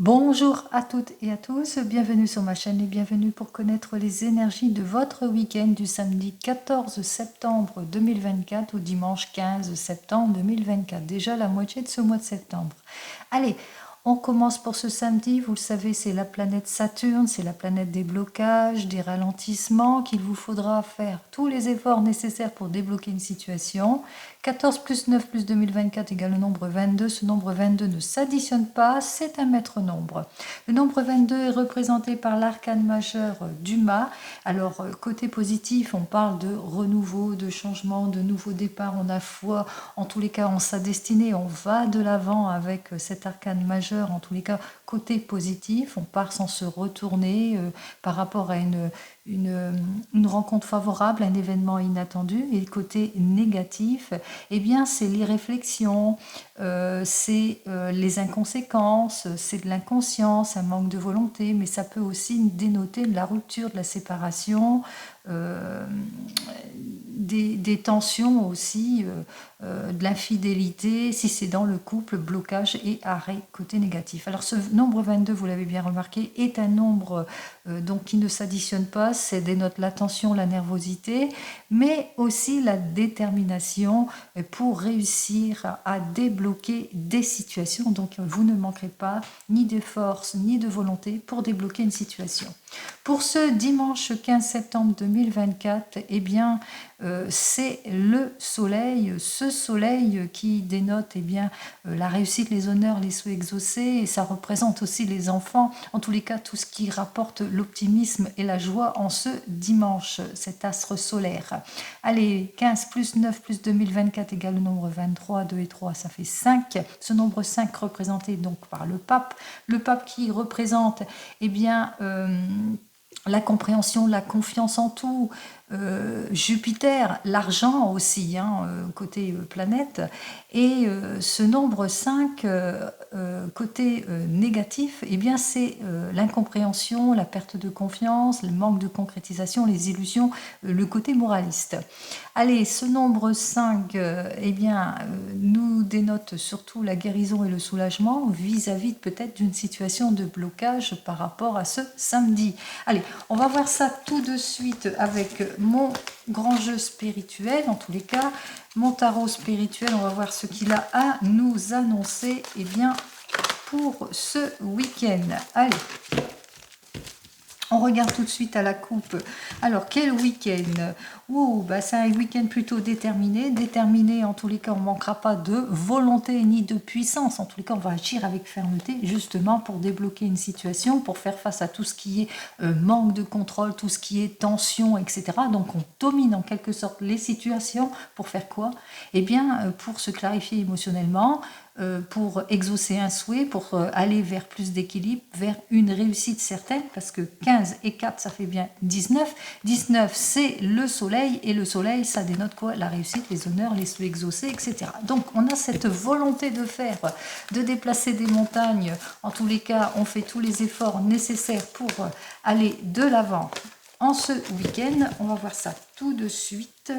Bonjour à toutes et à tous, bienvenue sur ma chaîne et bienvenue pour connaître les énergies de votre week-end du samedi 14 septembre 2024 au dimanche 15 septembre 2024. Déjà la moitié de ce mois de septembre. Allez, on commence pour ce samedi. Vous le savez, c'est la planète Saturne, c'est la planète des blocages, des ralentissements, qu'il vous faudra faire tous les efforts nécessaires pour débloquer une situation. 14 plus 9 plus 2024 égale le nombre 22. Ce nombre 22 ne s'additionne pas, c'est un maître nombre. Le nombre 22 est représenté par l'arcane majeur du mât. Alors, côté positif, on parle de renouveau, de changement, de nouveau départ. On a foi, en tous les cas, en sa destinée. On va de l'avant avec cet arcane majeur. En tous les cas, côté positif, on part sans se retourner par rapport à une rencontre favorable, un événement inattendu. Et côté négatif, eh bien, c'est l'irréflexion, c'est les inconséquences, c'est de l'inconscience, un manque de volonté, mais ça peut aussi dénoter de la rupture, de la séparation, euh, des tensions aussi, de l'infidélité, si c'est dans le couple, blocage et arrêt côté négatif. Alors ce nombre 22, vous l'avez bien remarqué, est un nombre donc qui ne s'additionne pas, c'est dénote l'attention, la nervosité, mais aussi la détermination pour réussir à débloquer des situations. Donc vous ne manquerez pas ni de force ni de volonté pour débloquer une situation. Pour ce dimanche 15 septembre 2024, eh bien, c'est le soleil, ce soleil qui dénote eh bien, la réussite, les honneurs, les souhaits exaucés, et ça représente aussi les enfants, en tous les cas tout ce qui rapporte l'optimisme et la joie en ce dimanche, cet astre solaire. Allez, 15 plus 9 plus 2024 égale le nombre 23, 2 et 3, ça fait 5. Ce nombre 5 représenté donc par le pape qui représente eh bien, la compréhension, la confiance en tout, Jupiter, l'argent aussi, côté planète, et ce nombre 5, côté négatif, eh bien c'est l'incompréhension, la perte de confiance, le manque de concrétisation, les illusions, le côté moraliste. Allez, ce nombre 5 eh bien, nous dénote surtout la guérison et le soulagement vis-à-vis peut-être d'une situation de blocage par rapport à ce samedi. Allez, on va voir ça tout de suite avec mon grand jeu spirituel, en tous les cas, mon tarot spirituel. On va voir ce qu'il a à nous annoncer eh bien, pour ce week-end. Allez, on regarde tout de suite à la coupe. Alors, quel week-end? Oh, bah, c'est un week-end plutôt déterminé. Déterminé, en tous les cas, on ne manquera pas de volonté ni de puissance. En tous les cas, on va agir avec fermeté, justement, pour débloquer une situation, pour faire face à tout ce qui est manque de contrôle, tout ce qui est tension, etc. Donc, on domine en quelque sorte les situations pour faire quoi? Eh bien, pour se clarifier émotionnellement, pour exaucer un souhait, pour aller vers plus d'équilibre, vers une réussite certaine, parce que 15 et 4, ça fait bien 19. 19, c'est le soleil, et le soleil, ça dénote quoi? La réussite, les honneurs, les souhaits exaucés, etc. Donc, on a cette volonté de faire, de déplacer des montagnes. En tous les cas, on fait tous les efforts nécessaires pour aller de l'avant. En ce week-end, on va voir ça tout de suite.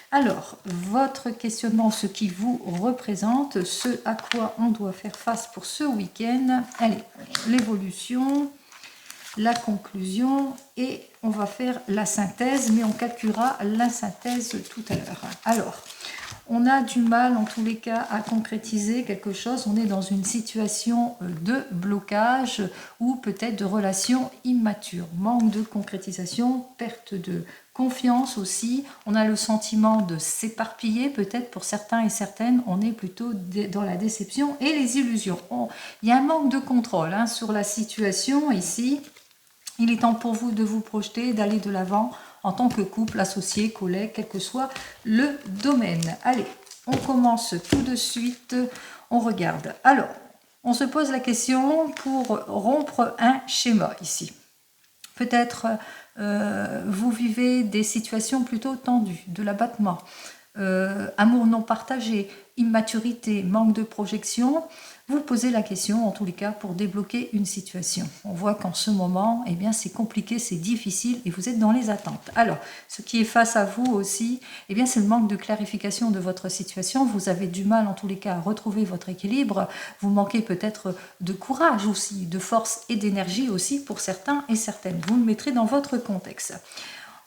Alors, votre questionnement, ce qui vous représente, ce à quoi on doit faire face pour ce week-end. Allez, l'évolution, la conclusion, et on va faire la synthèse, mais on calculera la synthèse tout à l'heure. Alors, on a du mal en tous les cas à concrétiser quelque chose, on est dans une situation de blocage ou peut-être de relation immature, manque de concrétisation, perte de confiance aussi, on a le sentiment de s'éparpiller peut-être pour certains et certaines, on est plutôt dans la déception et les illusions. Il y a un manque de contrôle sur la situation ici. Il est temps pour vous de vous projeter, d'aller de l'avant en tant que couple, associé, collègue, quel que soit le domaine. Allez, on commence tout de suite, on regarde. Alors, on se pose la question pour rompre un schéma ici. Peut-être vous vivez des situations plutôt tendues, de l'abattement, amour non partagé, immaturité, manque de projection. vous posez la question, en tous les cas, pour débloquer une situation. On voit qu'en ce moment, eh bien, c'est compliqué, c'est difficile et vous êtes dans les attentes. Alors, ce qui est face à vous aussi, eh bien, c'est le manque de clarification de votre situation. Vous avez du mal, en tous les cas, à retrouver votre équilibre. Vous manquez peut-être de courage aussi, de force et d'énergie aussi pour certains et certaines. Vous le mettrez dans votre contexte.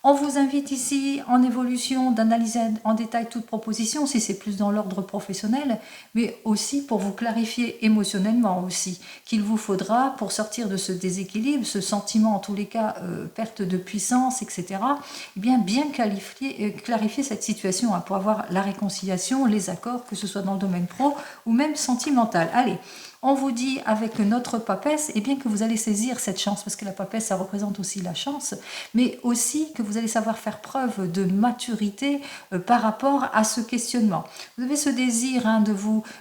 On vous invite ici en évolution d'analyser en détail toute proposition, si c'est plus dans l'ordre professionnel, mais aussi pour vous clarifier émotionnellement aussi, qu'il vous faudra pour sortir de ce déséquilibre, ce sentiment en tous les cas, perte de puissance, etc. Eh bien clarifier cette situation pour avoir la réconciliation, les accords, que ce soit dans le domaine pro ou même sentimental. Allez, on vous dit avec notre papesse, eh bien que vous allez saisir cette chance, parce que la papesse, ça représente aussi la chance, mais aussi que vous allez savoir faire preuve de maturité par rapport à ce questionnement. Vous avez ce désir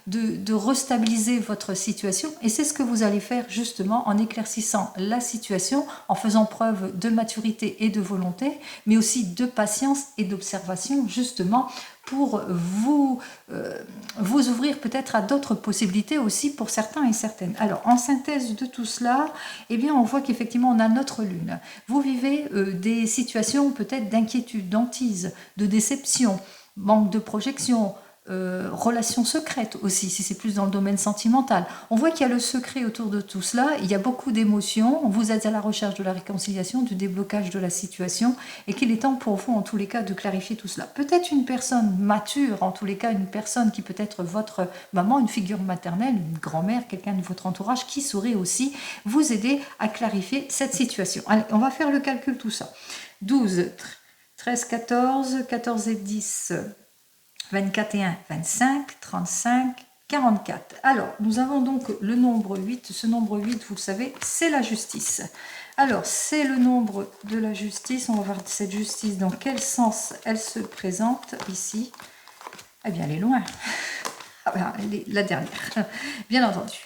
de restabiliser votre situation, et c'est ce que vous allez faire justement en éclaircissant la situation, en faisant preuve de maturité et de volonté, mais aussi de patience et d'observation justement pour vous ouvrir peut-être à d'autres possibilités aussi pour certains et certaines. Alors, en synthèse de tout cela, eh bien, on voit qu'effectivement, on a notre lune. Vous vivez des situations peut-être d'inquiétude, d'hantise, de déception, manque de projection, relations secrètes aussi, si c'est plus dans le domaine sentimental. On voit qu'il y a le secret autour de tout cela, il y a beaucoup d'émotions, vous êtes à la recherche de la réconciliation, du déblocage de la situation, et qu'il est temps pour vous, en tous les cas, de clarifier tout cela. Peut-être une personne mature, en tous les cas, une personne qui peut être votre maman, une figure maternelle, une grand-mère, quelqu'un de votre entourage, qui saurait aussi vous aider à clarifier cette situation. Allez, on va faire le calcul tout ça. 12, 13, 14, 14 et 10... 24 et 1, 25, 35, 44. Alors, nous avons donc le nombre 8. Ce nombre 8, vous le savez, c'est la justice. Alors, c'est le nombre de la justice. On va voir cette justice, dans quel sens elle se présente ici. Eh bien, elle est loin. Ah ben, elle est la dernière, bien entendu.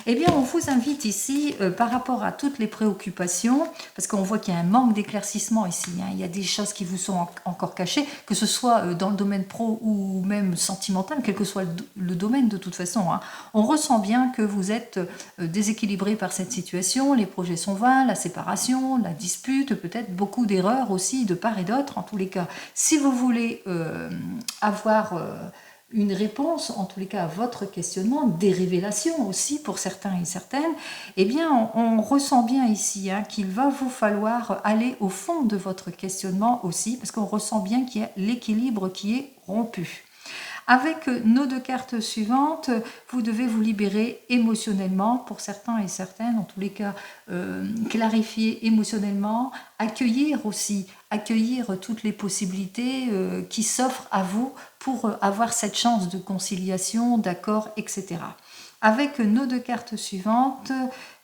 Eh bien, on vous invite ici, par rapport à toutes les préoccupations, parce qu'on voit qu'il y a un manque d'éclaircissement ici, hein, il y a des choses qui vous sont encore cachées, que ce soit dans le domaine pro ou même sentimental, quel que soit le domaine de toute façon. Hein. On ressent bien que vous êtes déséquilibré par cette situation, les projets sont vains, la séparation, la dispute, peut-être beaucoup d'erreurs aussi de part et d'autre, en tous les cas. Si vous voulez avoir... une réponse, en tous les cas, à votre questionnement, des révélations aussi pour certains et certaines, eh bien, on ressent bien ici hein, qu'il va vous falloir aller au fond de votre questionnement aussi, parce qu'on ressent bien qu'il y a l'équilibre qui est rompu. Avec nos deux cartes suivantes, vous devez vous libérer émotionnellement, pour certains et certaines, en tous les cas, clarifier émotionnellement, accueillir aussi, accueillir toutes les possibilités qui s'offrent à vous pour avoir cette chance de conciliation, d'accord, etc. Avec nos deux cartes suivantes,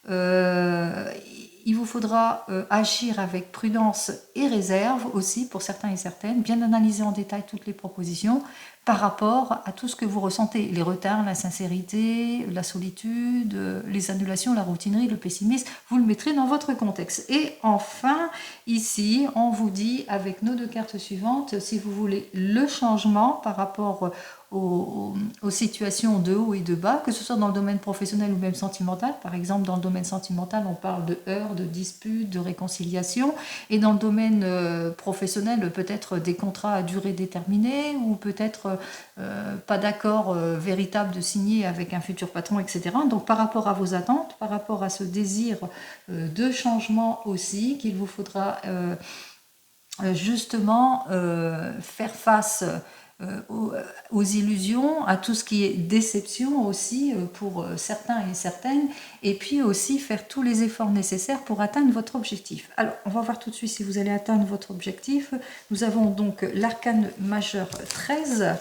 il vous faudra agir avec prudence et réserve aussi pour certains et certaines, bien analyser en détail toutes les propositions par rapport à tout ce que vous ressentez, les retards, l'insincérité, la solitude, les annulations, la routinerie, le pessimisme, vous le mettrez dans votre contexte. Et enfin, ici, on vous dit avec nos deux cartes suivantes, si vous voulez le changement par rapport aux situations de haut et de bas, que ce soit dans le domaine professionnel ou même sentimental. Par exemple, dans le domaine sentimental, on parle de heurts, de disputes, de réconciliation. Et dans le domaine professionnel, peut-être des contrats à durée déterminée ou peut-être pas d'accord véritable de signer avec un futur patron, etc. Donc, par rapport à vos attentes, par rapport à ce désir de changement aussi, qu'il vous faudra justement faire face aux illusions, à tout ce qui est déception aussi pour certains et certaines, et puis aussi faire tous les efforts nécessaires pour atteindre votre objectif. Alors, on va voir tout de suite si vous allez atteindre votre objectif. Nous avons donc l'arcane majeur 13.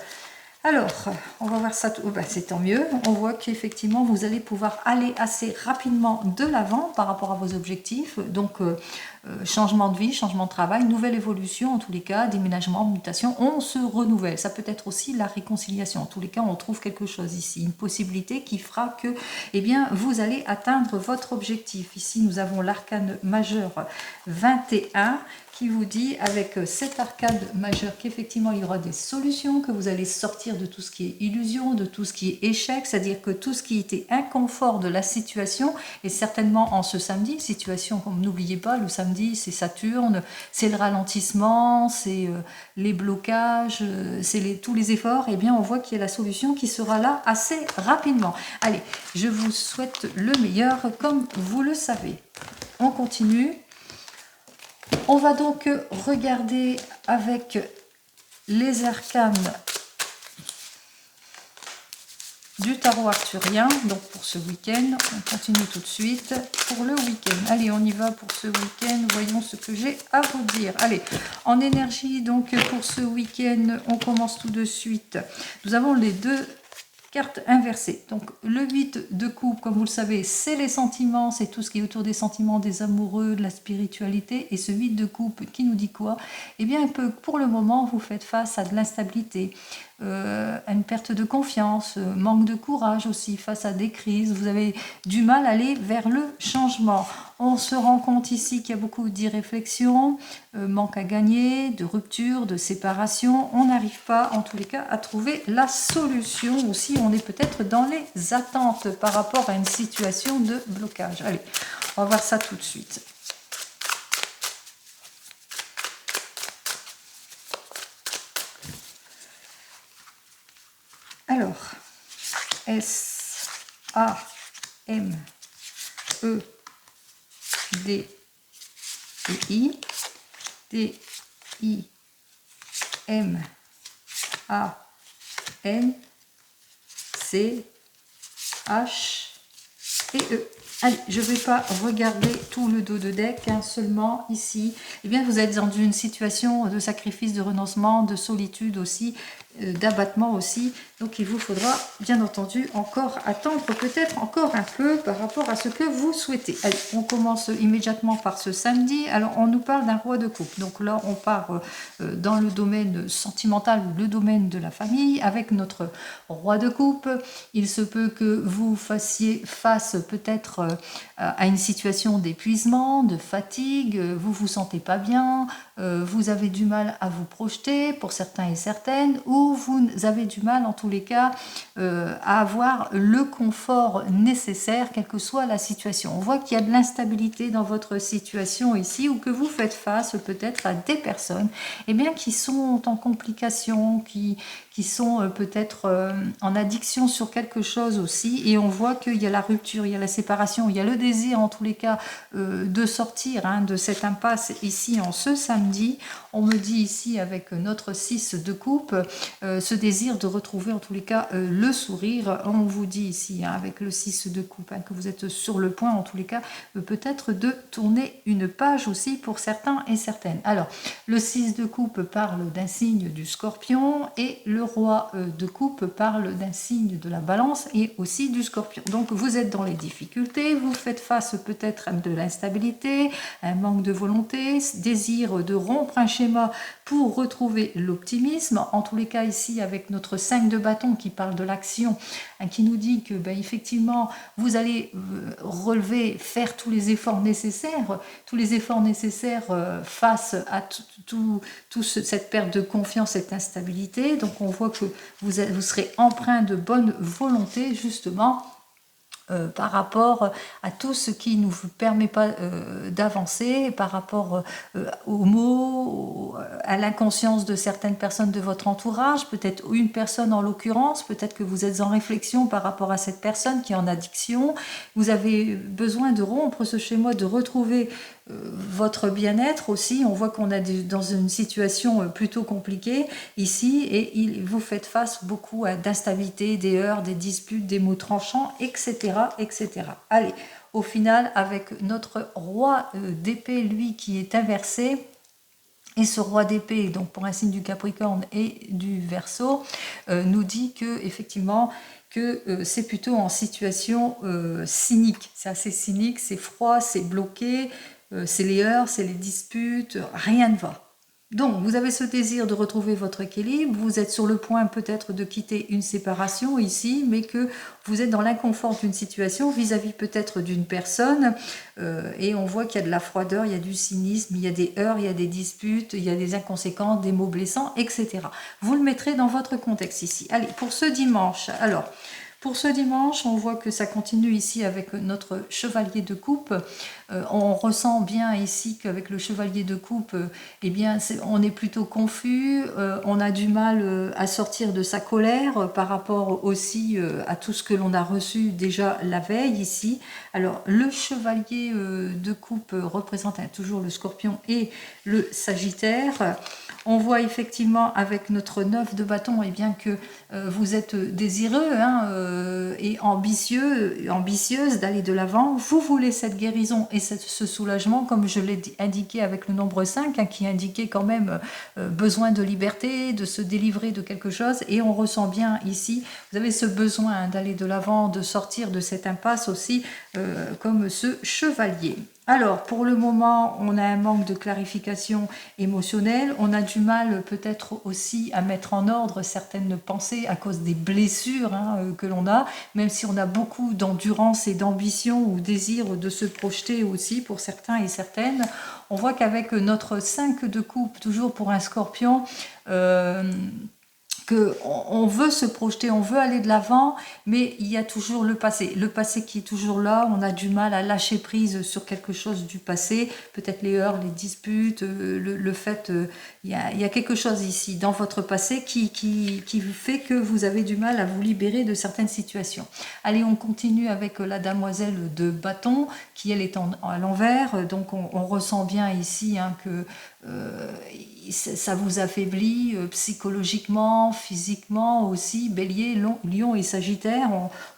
Alors, on va voir ça, c'est tant mieux. On voit qu'effectivement, vous allez pouvoir aller assez rapidement de l'avant par rapport à vos objectifs. Donc, changement de vie, changement de travail, nouvelle évolution, en tous les cas, déménagement, mutation, on se renouvelle. Ça peut être aussi la réconciliation. En tous les cas, on trouve quelque chose ici, une possibilité qui fera que, eh bien, vous allez atteindre votre objectif. Ici, nous avons l'arcane majeur 21 qui vous dit avec cet arcade majeur qu'effectivement il y aura des solutions, que vous allez sortir de tout ce qui est illusion, de tout ce qui est échec, c'est-à-dire que tout ce qui était inconfort de la situation, et certainement en ce samedi, situation, comme n'oubliez pas, le samedi c'est Saturne, c'est le ralentissement, c'est les blocages, c'est tous les efforts, et bien on voit qu'il y a la solution qui sera là assez rapidement. Allez, je vous souhaite le meilleur comme vous le savez. On continue. On va donc regarder avec les arcanes du tarot arthurien, donc pour ce week-end. On continue tout de suite pour le week-end. Allez, on y va pour ce week-end. Voyons ce que j'ai à vous dire. Allez, en énergie, donc pour ce week-end, on commence tout de suite. Nous avons les deux carte inversée. Donc le 8 de coupe, comme vous le savez, c'est les sentiments, c'est tout ce qui est autour des sentiments, des amoureux, de la spiritualité. Et ce 8 de coupe qui nous dit quoi? Eh bien, pour le moment, vous faites face à de l'instabilité, à une perte de confiance, manque de courage aussi face à des crises. Vous avez du mal à aller vers le changement. On se rend compte ici qu'il y a beaucoup d'irréflexion, manque à gagner, de rupture, de séparation. On n'arrive pas, en tous les cas, à trouver la solution. Aussi, on est peut-être dans les attentes par rapport à une situation de blocage. Allez, on va voir ça tout de suite. Alors, S, A, M, E, D, et I, D, I, M, A, N, C, H et E. Allez, je ne vais pas regarder tout le dos de deck, hein, seulement ici. Eh bien, vous êtes dans une situation de sacrifice, de renoncement, de solitude aussi, d'abattement aussi. Donc, il vous faudra, bien entendu, encore attendre peut-être encore un peu par rapport à ce que vous souhaitez. Allez, on commence immédiatement par ce samedi. Alors, on nous parle d'un roi de coupe. Donc là, on part dans le domaine sentimental ou le domaine de la famille avec notre roi de coupe. Il se peut que vous fassiez face peut-être à une situation d'épuisement, de fatigue, vous vous sentez pas bien, vous avez du mal à vous projeter pour certains et certaines, ou vous avez du mal en tous les cas à avoir le confort nécessaire, quelle que soit la situation. On voit qu'il y a de l'instabilité dans votre situation ici, ou que vous faites face peut-être à des personnes eh bien, qui sont en complication, qui sont peut-être en addiction sur quelque chose aussi, et on voit qu'il y a la rupture, il y a la séparation, il y a le désir en tous les cas de sortir de cette impasse ici en ce samedi. On me dit ici avec notre 6 de coupe, ce désir de retrouver en tous les cas le sourire. On vous dit ici avec le 6 de coupe que vous êtes sur le point en tous les cas peut-être de tourner une page aussi pour certains et certaines. Alors le 6 de coupe parle d'un signe du Scorpion et le roi de coupe parle d'un signe de la Balance et aussi du Scorpion. Donc vous êtes dans les difficultés, vous faites face peut-être à de l'instabilité, un manque de volonté, désir de rompre un schéma pour retrouver l'optimisme. En tous les cas ici avec notre 5 de bâton qui parle de l'action, qui nous dit que effectivement vous allez relever, faire tous les efforts nécessaires face à cette perte de confiance, cette instabilité. Donc on voit que vous serez empreint de bonne volonté justement par rapport à tout ce qui ne vous permet pas d'avancer, par rapport aux mots, à l'inconscience de certaines personnes de votre entourage, peut-être une personne en l'occurrence, peut-être que vous êtes en réflexion par rapport à cette personne qui est en addiction, vous avez besoin de rompre ce schéma, de retrouver votre bien-être aussi. On voit qu'on est dans une situation plutôt compliquée ici et vous faites face beaucoup à d'instabilité, des heurts, des disputes, des mots tranchants, etc. etc. Allez, au final, avec notre roi d'épée, lui qui est inversé, et ce roi d'épée, donc pour un signe du Capricorne et du Verseau, nous dit que effectivement que c'est plutôt en situation cynique. C'est assez cynique, c'est froid, c'est bloqué. c'est les heurts, c'est les disputes, rien ne va. Donc, vous avez ce désir de retrouver votre équilibre, vous êtes sur le point peut-être de quitter une séparation ici, mais que vous êtes dans l'inconfort d'une situation vis-à-vis peut-être d'une personne, et on voit qu'il y a de la froideur, il y a du cynisme, il y a des heurts, il y a des disputes, il y a des inconséquences, des mots blessants, etc. Vous le mettrez dans votre contexte ici. Allez, pour ce dimanche, alors... Pour ce dimanche, on voit que ça continue ici avec notre chevalier de coupe. On ressent bien ici qu'avec le chevalier de coupe, eh bien, on est plutôt confus, on a du mal à sortir de sa colère par rapport aussi à tout ce que l'on a reçu déjà la veille ici. Alors, le chevalier de coupe représente toujours le scorpion et le sagittaire. On voit effectivement avec notre 9 de bâton eh bien, que vous êtes désireux et ambitieuse d'aller de l'avant. Vous voulez cette guérison et ce soulagement, comme je l'ai indiqué avec le nombre 5, qui indiquait quand même besoin de liberté, de se délivrer de quelque chose. Et on ressent bien ici, vous avez ce besoin d'aller de l'avant, de sortir de cette impasse aussi, comme ce chevalier. Alors, pour le moment, on a un manque de clarification émotionnelle. On a du mal peut-être aussi à mettre en ordre certaines pensées à cause des blessures que l'on a, même si on a beaucoup d'endurance et d'ambition ou désir de se projeter aussi pour certains et certaines. On voit qu'avec notre 5 de coupe, toujours pour un scorpion, qu'on veut se projeter, on veut aller de l'avant, mais il y a toujours le passé qui est toujours là, on a du mal à lâcher prise sur quelque chose du passé, peut-être les heurts, les disputes, le fait, il y a quelque chose ici dans votre passé qui fait que vous avez du mal à vous libérer de certaines situations. Allez, on continue avec la demoiselle de bâton, qui elle est à l'envers, donc on ressent bien ici que ça vous affaiblit psychologiquement, physiquement aussi. Bélier, Lion et Sagittaire,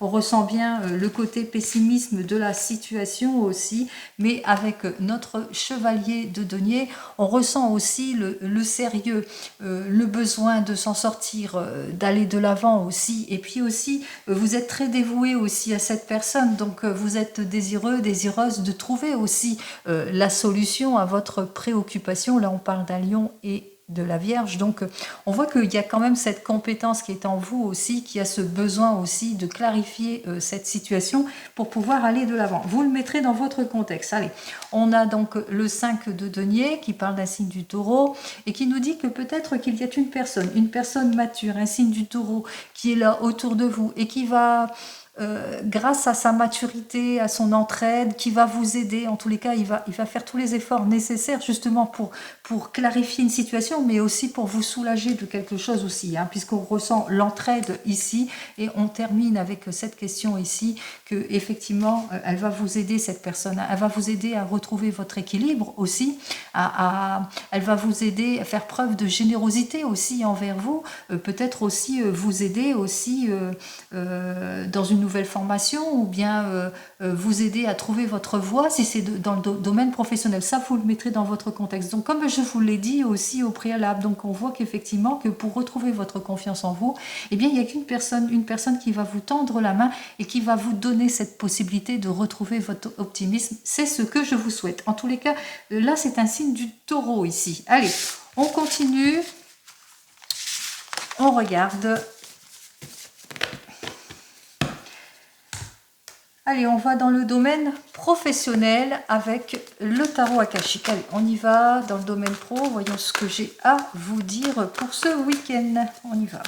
on ressent bien le côté pessimisme de la situation aussi, mais avec notre chevalier de denier, on ressent aussi le sérieux, le besoin de s'en sortir, d'aller de l'avant aussi, et puis aussi vous êtes très dévoué aussi à cette personne, donc vous êtes désireux, désireuse de trouver aussi la solution à votre préoccupation. Là on parle d'un lion et de la Vierge, donc on voit qu'il y a quand même cette compétence qui est en vous aussi, qui a ce besoin aussi de clarifier cette situation pour pouvoir aller de l'avant. Vous le mettrez dans votre contexte. Allez, on a donc le 5 de denier qui parle d'un signe du taureau et qui nous dit que peut-être qu'il y a une personne mature, un signe du taureau qui est là autour de vous et qui va... grâce à sa maturité, à son entraide, qui va vous aider. En tous les cas, il va faire tous les efforts nécessaires justement pour clarifier une situation, mais aussi pour vous soulager de quelque chose aussi, puisqu'on ressent l'entraide ici. Et on termine avec cette question ici, que effectivement, elle va vous aider, cette personne. Elle va vous aider à retrouver votre équilibre aussi. Elle va vous aider à faire preuve de générosité aussi envers vous. Peut-être aussi vous aider aussi dans une nouvelle formation ou bien vous aider à trouver votre voie si c'est dans le domaine professionnel. Ça, vous le mettrez dans votre contexte. Donc, comme je vous l'ai dit aussi au préalable, donc on voit qu'effectivement, que pour retrouver votre confiance en vous, eh bien, il n'y a une personne qui va vous tendre la main et qui va vous donner cette possibilité de retrouver votre optimisme. C'est ce que je vous souhaite. En tous les cas, là, c'est un signe du taureau ici. Allez, on continue. On regarde. Allez, on va dans le domaine professionnel avec le tarot akashique. Allez, on y va dans le domaine pro. Voyons ce que j'ai à vous dire pour ce week-end. On y va.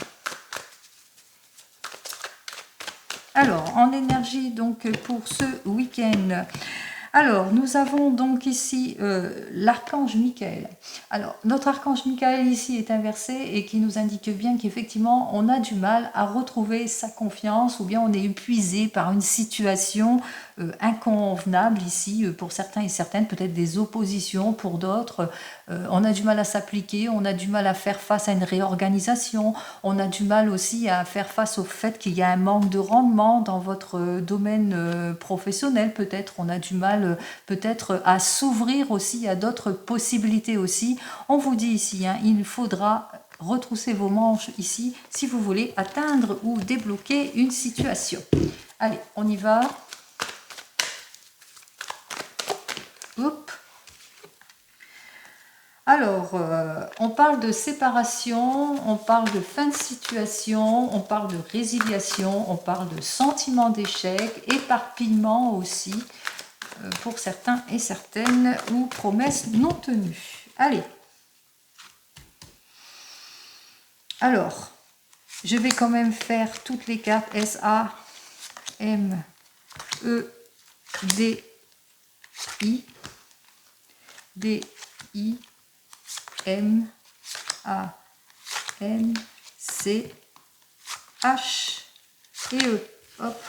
Alors, en énergie, donc, pour ce week-end... Alors, nous avons donc ici l'archange Michael. Alors, notre archange Michael ici est inversé et qui nous indique bien qu'effectivement, on a du mal à retrouver sa confiance ou bien on est épuisé par une situation inconvenable ici pour certains et certaines, peut-être des oppositions pour d'autres. On a du mal à s'appliquer, on a du mal à faire face à une réorganisation, on a du mal aussi à faire face au fait qu'il y a un manque de rendement dans votre domaine professionnel, peut-être. On a du mal peut-être à s'ouvrir aussi à d'autres possibilités aussi. On vous dit ici, il faudra retrousser vos manches ici si vous voulez atteindre ou débloquer une situation. Allez, on y va. Hop. Alors, on parle de séparation, on parle de fin de situation, on parle de résiliation, on parle de sentiment d'échec, éparpillement aussi, pour certains et certaines, ou promesses non tenues. Allez. Alors, je vais quand même faire toutes les cartes S-A-M-E-D-I, D-I, M, A, N, C, H et E. Hop.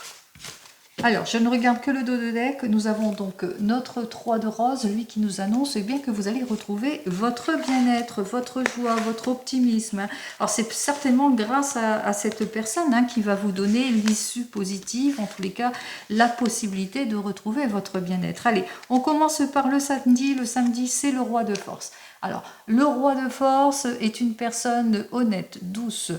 Alors, je ne regarde que le dos de deck. Nous avons donc notre 3 de rose, lui qui nous annonce bien que vous allez retrouver votre bien-être, votre joie, votre optimisme. Alors, c'est certainement grâce à cette personne qui va vous donner l'issue positive, en tous les cas, la possibilité de retrouver votre bien-être. Allez, on commence par le samedi. Le samedi, c'est le roi de force. Alors, le roi de force est une personne honnête, douce,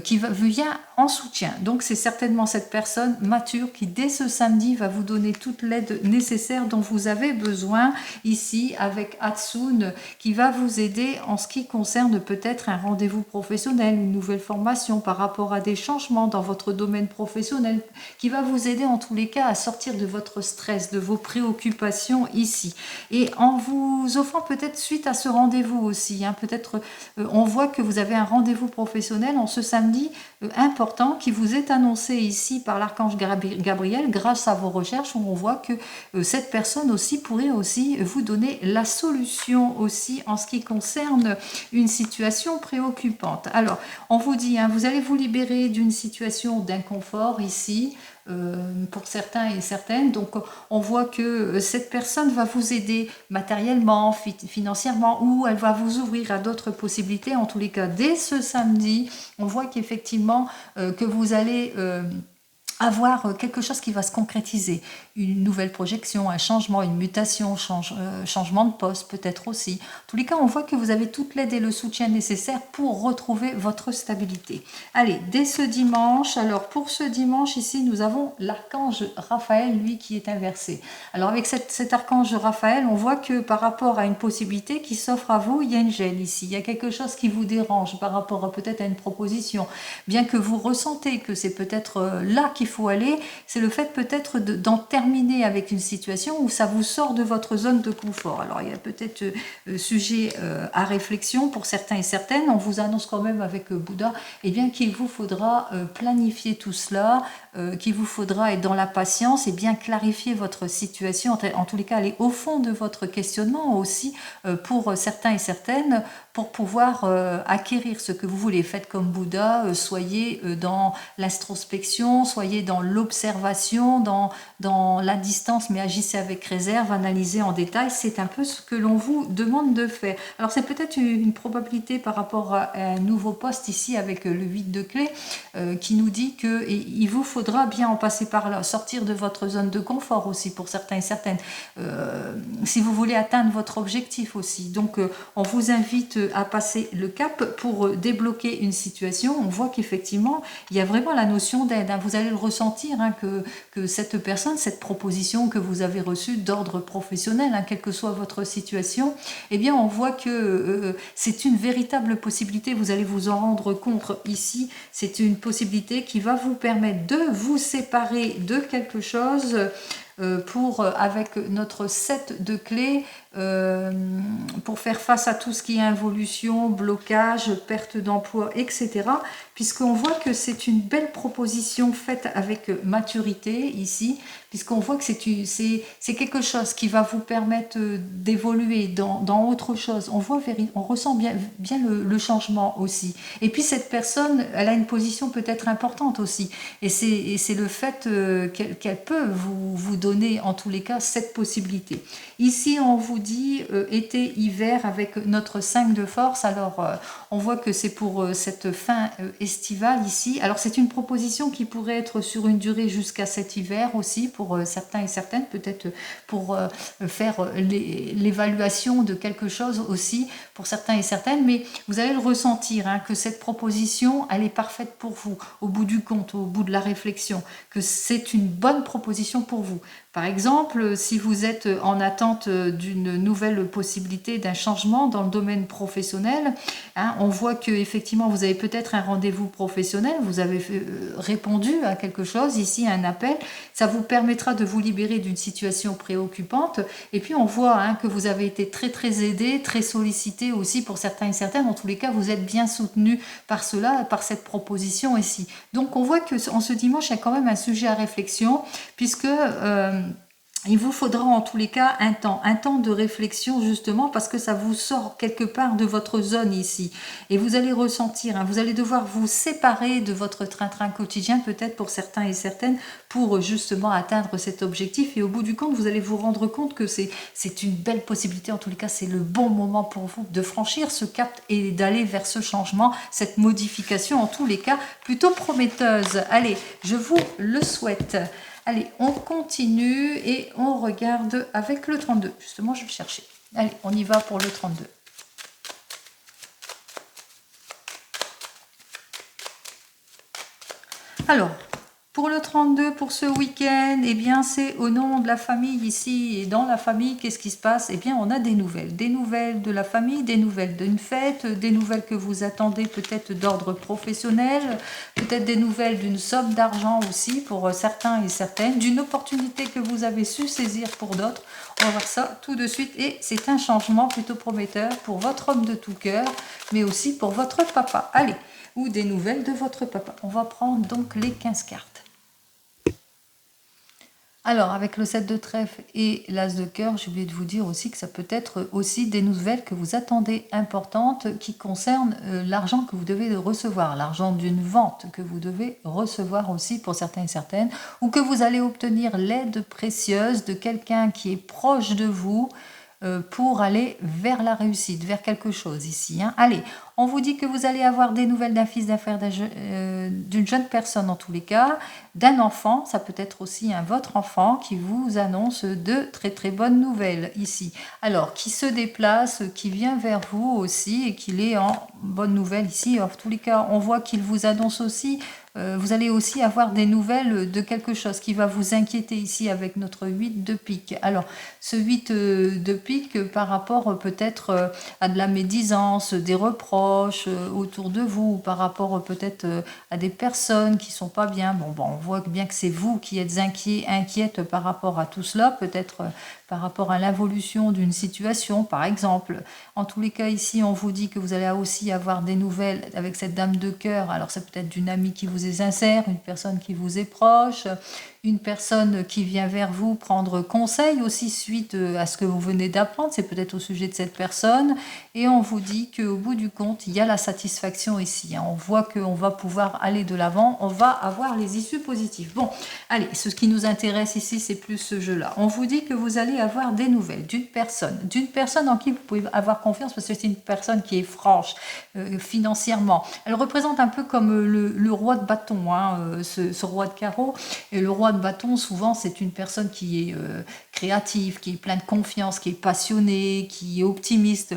qui vient en soutien. Donc, c'est certainement cette personne mature qui, dès ce samedi, va vous donner toute l'aide nécessaire dont vous avez besoin ici avec Hatsune, qui va vous aider en ce qui concerne peut-être un rendez-vous professionnel, une nouvelle formation par rapport à des changements dans votre domaine professionnel, qui va vous aider en tous les cas à sortir de votre stress, de vos préoccupations ici. Et en vous offrant peut-être suite à ce rendez-vous aussi, peut-être on voit que vous avez un rendez-vous professionnel en ce samedi important qui vous est annoncé ici par l'archange Gabriel grâce à vos recherches, où on voit que cette personne aussi pourrait aussi vous donner la solution aussi en ce qui concerne une situation préoccupante. Alors, on vous dit, vous allez vous libérer d'une situation d'inconfort ici, pour certains et certaines. Donc on voit que cette personne va vous aider matériellement, financièrement, ou elle va vous ouvrir à d'autres possibilités. En tous les cas, dès ce samedi, on voit qu'effectivement que vous allez avoir quelque chose qui va se concrétiser, une nouvelle projection, un changement, une mutation, changement de poste peut-être aussi. En tous les cas, on voit que vous avez toute l'aide et le soutien nécessaire pour retrouver votre stabilité. Allez, dès ce dimanche, alors pour ce dimanche ici, nous avons l'archange Raphaël, lui qui est inversé. Alors avec cet archange Raphaël, on voit que par rapport à une possibilité qui s'offre à vous, il y a une gêne ici, il y a quelque chose qui vous dérange par rapport peut-être à une proposition, bien que vous ressentez que c'est peut-être là qu'il faut aller, c'est le fait peut-être d'en terminer avec une situation où ça vous sort de votre zone de confort. Alors il y a peut-être sujet à réflexion pour certains et certaines. On vous annonce quand même avec Bouddha bien qu'il vous faudra planifier tout cela, qu'il vous faudra être dans la patience et bien clarifier votre situation, en tous les cas aller au fond de votre questionnement aussi pour certains et certaines, pour pouvoir acquérir ce que vous voulez. Faites comme Bouddha, soyez dans l'introspection, soyez dans l'observation, dans la distance, mais agissez avec réserve, analysez en détail. C'est un peu ce que l'on vous demande de faire. Alors c'est peut-être une probabilité par rapport à un nouveau poste ici avec le 8 de clé qui nous dit qu'il vous faudra bien en passer par là, sortir de votre zone de confort aussi pour certains et certaines, si vous voulez atteindre votre objectif aussi. Donc on vous invite à passer le cap pour débloquer une situation. On voit qu'effectivement il y a vraiment la notion d'aide. Vous allez le ressentir que cette personne, cette proposition que vous avez reçue d'ordre professionnel, quelle que soit votre situation, on voit que c'est une véritable possibilité. Vous allez vous en rendre compte ici. C'est une possibilité qui va vous permettre de vous séparer de quelque chose avec notre 7 de clés, pour faire face à tout ce qui est involution, blocage, perte d'emploi, etc. Puisqu'on voit que c'est une belle proposition faite avec maturité ici, puisqu'on voit que c'est quelque chose qui va vous permettre d'évoluer dans autre chose. On ressent bien le changement aussi. Et puis cette personne, elle a une position peut-être importante aussi. Et c'est le fait qu'elle peut vous donner en tous les cas cette possibilité. Ici, on vous dit été-hiver avec notre 5 de force. Alors, on voit que c'est pour cette fin estivale ici. Alors, c'est une proposition qui pourrait être sur une durée jusqu'à cet hiver aussi, pour certains et certaines, peut-être pour faire l'évaluation de quelque chose aussi pour certains et certaines, mais vous allez le ressentir, hein, que cette proposition, elle est parfaite pour vous, au bout du compte, au bout de la réflexion, que c'est une bonne proposition pour vous. Par exemple, si vous êtes en attente d'une nouvelle possibilité d'un changement dans le domaine professionnel, hein, on voit que effectivement vous avez peut-être un rendez-vous professionnel, vous avez répondu à quelque chose, ici un appel, ça vous permettra de vous libérer d'une situation préoccupante. Et puis on voit, hein, que vous avez été très très aidé, très sollicité aussi pour certains et certaines. En tous les cas, vous êtes bien soutenu par cela, par cette proposition ici. Donc on voit que en ce dimanche, il y a quand même un sujet à réflexion, puisque il vous faudra en tous les cas un temps de réflexion, justement parce que ça vous sort quelque part de votre zone ici. Et vous allez ressentir, hein, vous allez devoir vous séparer de votre train-train quotidien, peut-être pour certains et certaines, pour justement atteindre cet objectif. Et au bout du compte, vous allez vous rendre compte que c'est une belle possibilité, en tous les cas c'est le bon moment pour vous de franchir ce cap et d'aller vers ce changement, cette modification en tous les cas plutôt prometteuse. Allez, je vous le souhaite. Allez, on continue et on regarde avec le 32. Justement, je vais le chercher. Allez, on y va pour le 32. Alors, pour le 32, pour ce week-end, eh bien, c'est au nom de la famille ici. Et dans la famille, qu'est-ce qui se passe? Eh bien, on a des nouvelles. Des nouvelles de la famille, des nouvelles d'une fête, des nouvelles que vous attendez peut-être d'ordre professionnel, peut-être des nouvelles d'une somme d'argent aussi pour certains et certaines, d'une opportunité que vous avez su saisir pour d'autres. On va voir ça tout de suite. Et c'est un changement plutôt prometteur pour votre homme de tout cœur, mais aussi pour votre papa. Allez, ou des nouvelles de votre papa. On va prendre donc les 15 cartes. Alors, avec le 7 de trèfle et l'as de cœur, j'ai oublié de vous dire aussi que ça peut être aussi des nouvelles que vous attendez importantes qui concernent l'argent que vous devez recevoir, l'argent d'une vente que vous devez recevoir aussi pour certains et certaines, ou que vous allez obtenir l'aide précieuse de quelqu'un qui est proche de vous pour aller vers la réussite, vers quelque chose ici. Hein. Allez, on vous dit que vous allez avoir des nouvelles d'un fils d'affaires, d'une jeune personne en tous les cas, d'un enfant, ça peut être aussi votre enfant qui vous annonce de très très bonnes nouvelles ici. Alors, qui se déplace, qui vient vers vous aussi et qu'il est en bonne nouvelle ici. En tous les cas, on voit qu'il vous annonce aussi, vous allez aussi avoir des nouvelles de quelque chose qui va vous inquiéter ici avec notre 8 de pique. Alors, ce 8 de pique par rapport peut-être à de la médisance, des reproches autour de vous, par rapport peut-être à des personnes qui sont pas bien. Bon, on voit bien que c'est vous qui êtes inquiète par rapport à tout cela, peut-être par rapport à l'évolution d'une situation, par exemple. En tous les cas, ici, on vous dit que vous allez aussi avoir des nouvelles avec cette dame de cœur. Alors, c'est peut-être d'une amie qui vous est sincère, une personne qui vous est proche, une personne qui vient vers vous prendre conseil aussi suite à ce que vous venez d'apprendre, c'est peut-être au sujet de cette personne, et on vous dit qu'au bout du compte, il y a la satisfaction ici. Hein. On voit qu'on va pouvoir aller de l'avant, on va avoir les issues positives. Bon, allez, ce qui nous intéresse ici, c'est plus ce jeu-là. On vous dit que vous allez avoir des nouvelles d'une personne en qui vous pouvez avoir confiance, parce que c'est une personne qui est franche financièrement. Elle représente un peu comme le roi de bâton, hein, ce roi de carreau, et le roi de bâton, souvent, c'est une personne qui est créative, qui est pleine de confiance, qui est passionnée, qui est optimiste.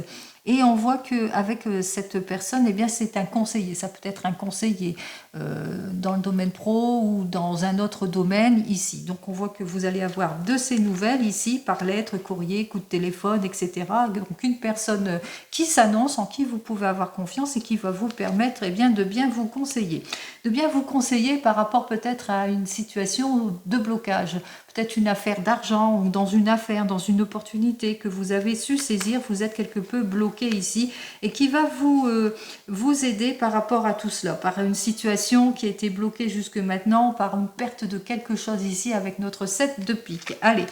Et on voit qu'avec cette personne, eh bien, c'est un conseiller. Ça peut être un conseiller dans le domaine pro ou dans un autre domaine ici. Donc, on voit que vous allez avoir de ces nouvelles ici, par lettre, courrier, coup de téléphone, etc. Donc, une personne qui s'annonce, en qui vous pouvez avoir confiance et qui va vous permettre eh bien, de bien vous conseiller. De bien vous conseiller par rapport peut-être à une situation de blocage. Peut-être une affaire d'argent ou dans une affaire, dans une opportunité que vous avez su saisir, vous êtes quelque peu bloqué ici et qui va vous aider par rapport à tout cela, par une situation qui a été bloquée jusque maintenant, par une perte de quelque chose ici avec notre 7 de pique. Allez,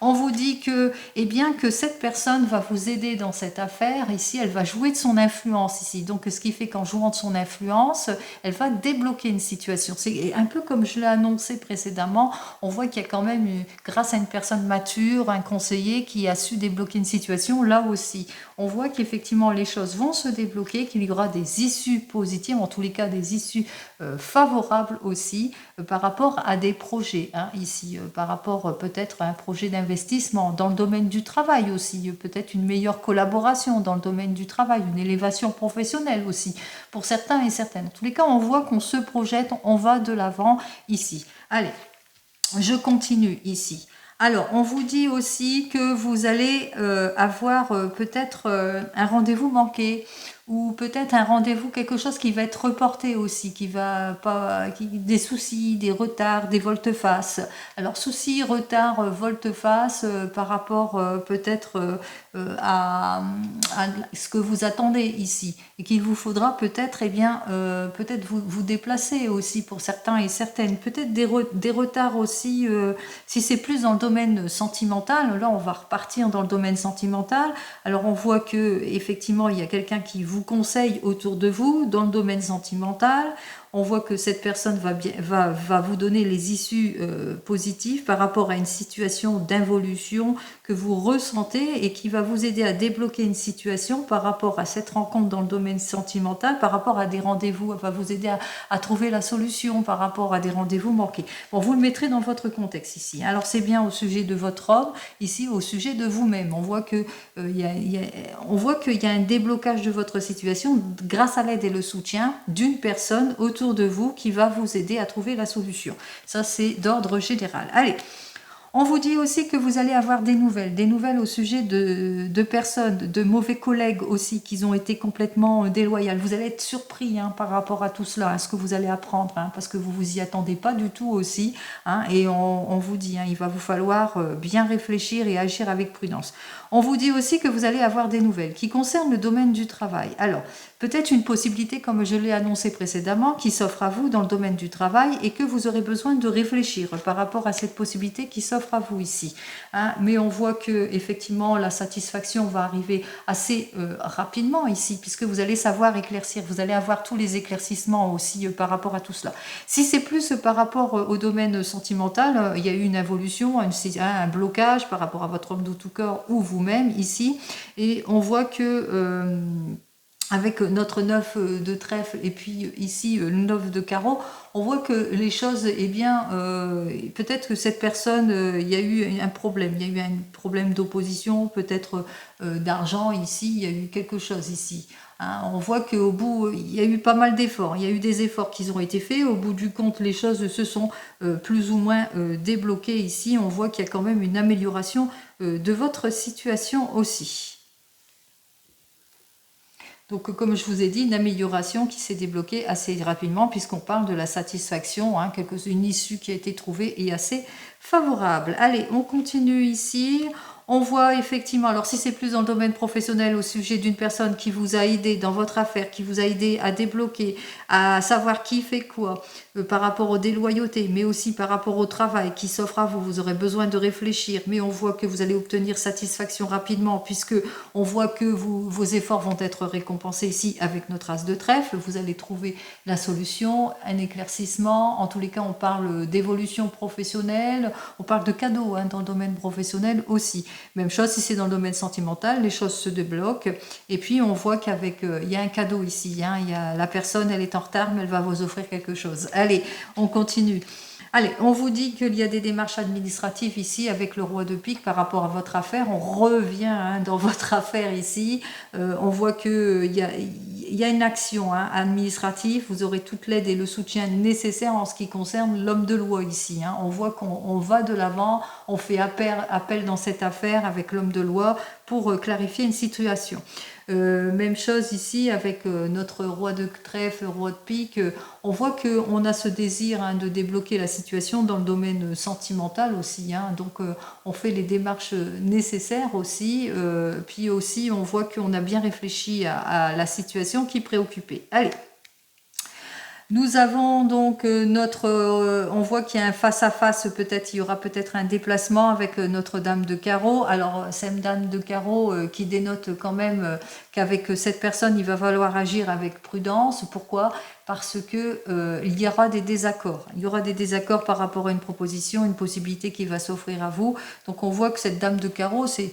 on vous dit que, eh bien, que cette personne va vous aider dans cette affaire. Ici, elle va jouer de son influence ici. Donc, ce qui fait qu'en jouant de son influence, elle va débloquer une situation. C'est un peu comme je l'ai annoncé précédemment. On voit qu'il y a quand même grâce à une personne mature, un conseiller qui a su débloquer une situation, là aussi, on voit qu'effectivement les choses vont se débloquer, qu'il y aura des issues positives, en tous les cas des issues favorables aussi, par rapport à des projets, hein, ici, par rapport peut-être à un projet d'investissement, dans le domaine du travail aussi, peut-être une meilleure collaboration dans le domaine du travail, une élévation professionnelle aussi, pour certains et certaines. En tous les cas, on voit qu'on se projette, on va de l'avant ici. Allez, je continue ici. Alors, on vous dit aussi que vous allez avoir peut-être un rendez-vous manqué ou peut-être un rendez-vous, quelque chose qui va être reporté aussi, qui va pas, des soucis, des retards, des volte-face. Alors, soucis, retards, volte-face par rapport peut-être à ce que vous attendez ici et qu'il vous faudra peut-être peut-être vous déplacer aussi pour certains et certaines, peut-être des retards aussi si c'est plus dans le domaine sentimental. Là on va repartir dans le domaine sentimental. Alors on voit que effectivement il y a quelqu'un qui vous conseille autour de vous dans le domaine sentimental. On voit que cette personne va vous donner les issues positives par rapport à une situation d'involution que vous ressentez et qui va vous aider à débloquer une situation par rapport à cette rencontre dans le domaine sentimental, par rapport à des rendez-vous, va vous aider à trouver la solution par rapport à des rendez-vous manqués. Bon, vous le mettrez dans votre contexte ici. Alors c'est bien au sujet de votre homme, ici au sujet de vous-même. On voit qu'il y a un déblocage de votre situation grâce à l'aide et le soutien d'une personne autour de vous qui va vous aider à trouver la solution. Ça, c'est d'ordre général. Allez, on vous dit aussi que vous allez avoir des nouvelles au sujet de personnes, de mauvais collègues aussi qui ont été complètement déloyales. Vous allez être surpris par rapport à tout cela, à ce que vous allez apprendre, parce que vous vous y attendez pas du tout aussi. Et on vous dit, il va vous falloir bien réfléchir et agir avec prudence. On vous dit aussi que vous allez avoir des nouvelles qui concernent le domaine du travail. Alors, peut-être une possibilité, comme je l'ai annoncé précédemment, qui s'offre à vous dans le domaine du travail et que vous aurez besoin de réfléchir par rapport à cette possibilité qui s'offre à vous ici. Mais on voit que effectivement la satisfaction va arriver assez rapidement ici, puisque vous allez savoir éclaircir, vous allez avoir tous les éclaircissements aussi par rapport à tout cela. Si c'est plus par rapport au domaine sentimental, il y a eu une évolution, un blocage par rapport à votre homme de tout corps ou vous-même ici, et on voit que avec notre 9 de trèfle et puis ici le 9 de carreau, on voit que les choses, peut-être que cette personne, il y a eu un problème, il y a eu un problème d'opposition, peut-être d'argent ici, il y a eu quelque chose ici. On voit qu'au bout, il y a eu pas mal d'efforts, il y a eu des efforts qui ont été faits, au bout du compte, les choses se sont plus ou moins débloquées ici, on voit qu'il y a quand même une amélioration de votre situation aussi. Donc, comme je vous ai dit, une amélioration qui s'est débloquée assez rapidement puisqu'on parle de la satisfaction, une issue qui a été trouvée et assez favorable. Allez, on continue ici. On voit effectivement, alors si c'est plus dans le domaine professionnel au sujet d'une personne qui vous a aidé dans votre affaire, qui vous a aidé à débloquer, à savoir qui fait quoi, par rapport aux déloyautés, mais aussi par rapport au travail qui s'offre à vous, vous aurez besoin de réfléchir, mais on voit que vous allez obtenir satisfaction rapidement puisque on voit que vos efforts vont être récompensés ici avec notre as de trèfle, vous allez trouver la solution, un éclaircissement, en tous les cas on parle d'évolution professionnelle, on parle de cadeaux dans le domaine professionnel aussi. Même chose si c'est dans le domaine sentimental, les choses se débloquent. Et puis on voit il y a un cadeau ici. Il y a, la personne, elle est en retard, mais elle va vous offrir quelque chose. Allez, on continue. Allez, on vous dit qu'il y a des démarches administratives ici avec le roi de pique par rapport à votre affaire. On revient dans votre affaire ici. On voit qu'il y a une action administrative. Vous aurez toute l'aide et le soutien nécessaire en ce qui concerne l'homme de loi ici. On voit qu'on va de l'avant. On fait appel dans cette affaire avec l'homme de loi pour clarifier une situation. Même chose ici avec notre roi de trèfle, roi de pique. On voit qu'on a ce désir de débloquer la situation dans le domaine sentimental aussi. Donc on fait les démarches nécessaires aussi. Puis aussi on voit qu'on a bien réfléchi à la situation qui préoccupait. Allez. Nous avons donc on voit qu'il y a un face-à-face, il y aura peut-être un déplacement avec notre dame de carreau. Alors, cette dame de carreau qui dénote quand même qu'avec cette personne, il va falloir agir avec prudence. Pourquoi ? parce que il y aura des désaccords. Il y aura des désaccords par rapport à une proposition, une possibilité qui va s'offrir à vous. Donc on voit que cette dame de carreau, c'est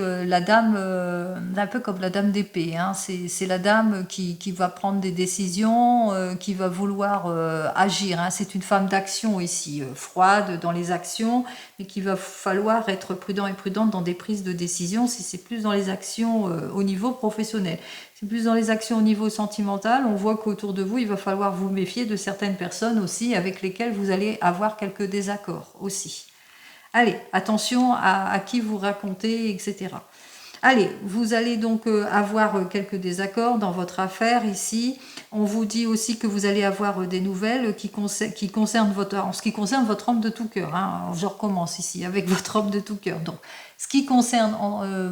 la dame, un peu comme la dame d'épée. Hein. C'est la dame qui va prendre des décisions, qui va vouloir agir. Hein. C'est une femme d'action ici, froide dans les actions, mais qu'il va falloir être prudent et prudente dans des prises de décision si c'est plus dans les actions au niveau professionnel. C'est plus dans les actions au niveau sentimental, on voit qu'autour de vous, il va falloir vous méfier de certaines personnes aussi avec lesquelles vous allez avoir quelques désaccords aussi. Allez, attention à qui vous racontez, etc. Allez, vous allez donc avoir quelques désaccords dans votre affaire ici. On vous dit aussi que vous allez avoir des nouvelles qui concernent en ce qui concerne votre homme de tout cœur. Hein. Je recommence ici avec votre homme de tout cœur. Donc, ce qui concerne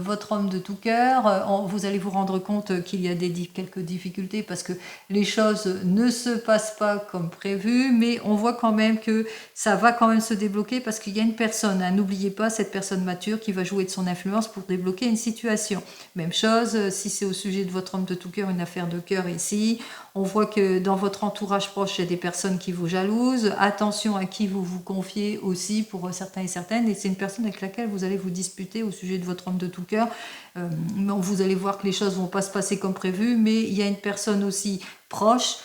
votre homme de tout cœur, vous allez vous rendre compte qu'il y a quelques difficultés parce que les choses ne se passent pas comme prévu, mais on voit quand même que ça va quand même se débloquer parce qu'il y a une personne, hein, n'oubliez pas cette personne mature qui va jouer de son influence pour débloquer une situation. Même chose, si c'est au sujet de votre homme de tout cœur, une affaire de cœur ici, on voit que dans votre entourage proche, il y a des personnes qui vous jalousent. Attention à qui vous vous confiez aussi pour certains et certaines. Et c'est une personne avec laquelle vous allez vous disputer au sujet de votre homme de tout cœur. Vous allez voir que les choses ne vont pas se passer comme prévu, mais il y a une personne aussi proche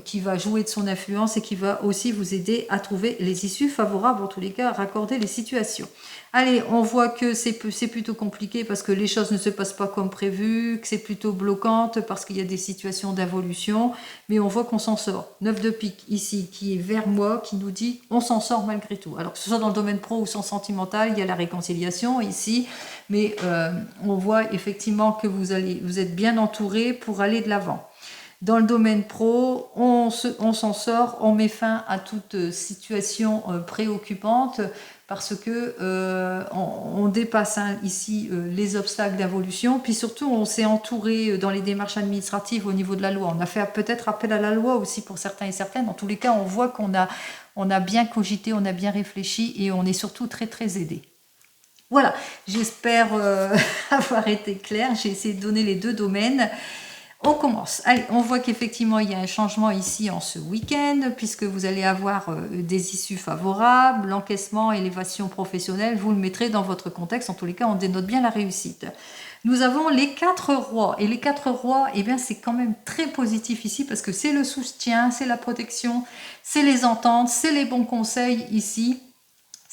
qui va jouer de son influence et qui va aussi vous aider à trouver les issues favorables, en tous les cas, à raccorder les situations. Allez, on voit que c'est plutôt compliqué parce que les choses ne se passent pas comme prévu, que c'est plutôt bloquante parce qu'il y a des situations d'involution, mais on voit qu'on s'en sort. 9 de pique ici qui est vers moi, qui nous dit on s'en sort malgré tout. Alors que ce soit dans le domaine pro ou sentimental, il y a la réconciliation ici, mais on voit effectivement que vous êtes bien entouré pour aller de l'avant. Dans le domaine pro, on s'en sort, on met fin à toute situation préoccupante parce que on dépasse ici les obstacles d'évolution, puis surtout on s'est entouré dans les démarches administratives au niveau de la loi. On a fait peut-être appel à la loi aussi pour certains et certaines. Dans tous les cas, on voit qu'on a bien cogité, on a bien réfléchi et on est surtout très très aidé. Voilà, j'espère avoir été claire. J'ai essayé de donner les deux domaines. On commence. Allez, on voit qu'effectivement, il y a un changement ici en ce week-end, puisque vous allez avoir des issues favorables, l'encaissement, élévation professionnelle, vous le mettrez dans votre contexte. En tous les cas, on dénote bien la réussite. Nous avons les 4 rois. Et les 4 rois, eh bien, c'est quand même très positif ici, parce que c'est le soutien, c'est la protection, c'est les ententes, c'est les bons conseils ici.